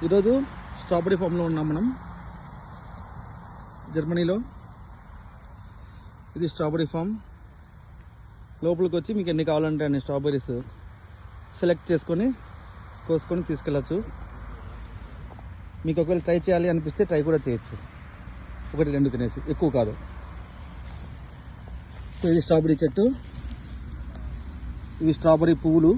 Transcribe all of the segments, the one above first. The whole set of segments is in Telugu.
ఈరోజు స్ట్రాబెరీ ఫామ్లో ఉన్నాం మనం జర్మనీలో. ఇది స్ట్రాబెరీ ఫామ్. లోపలికి వచ్చి మీకు ఎన్ని కావాలంటే అన్ని స్ట్రాబెరీస్ సెలెక్ట్ చేసుకొని కోసుకొని తీసుకెళ్ళచ్చు. మీకు ఒకవేళ ట్రై చేయాలి అనిపిస్తే ట్రై కూడా చేయొచ్చు, 1-2 తినేసి, ఎక్కువ కాదు. సో ఇది స్ట్రాబెరీ చెట్టు, ఇవి స్ట్రాబెరీ పువ్వులు.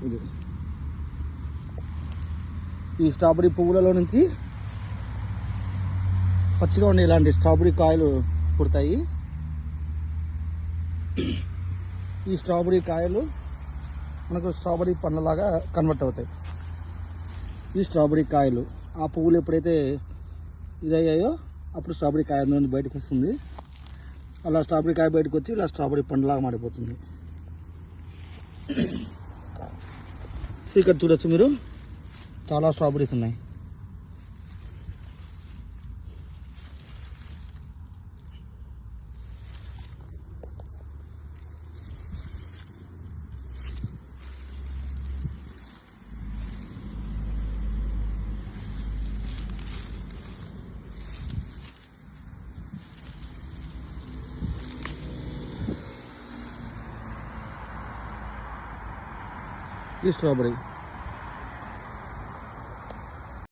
ఇది ఈ స్ట్రాబెరీ పువ్వులలో నుంచి పచ్చిగా ఉండే ఇలాంటి స్ట్రాబెరీ కాయలు పుడతాయి. ఈ స్ట్రాబెరీ కాయలు మనకు స్ట్రాబెరీ పండ్లలాగా కన్వర్ట్ అవుతాయి. ఈ స్ట్రాబెరీ కాయలు ఆ పువ్వులు ఎప్పుడైతే ఇదయ్యాయో అప్పుడు స్ట్రాబెరీ కాయ నుంచి బయటకు వస్తుంది. అలా స్ట్రాబెరీ కాయ బయటకు వచ్చి ఇలా స్ట్రాబెరీ పండ్లాగా మారిపోతుంది. ఇక్కడ చూడొచ్చు మీరు, చాలా స్ట్రాబెరీస్ ఉన్నాయి. ఈ స్ట్రాబెరీ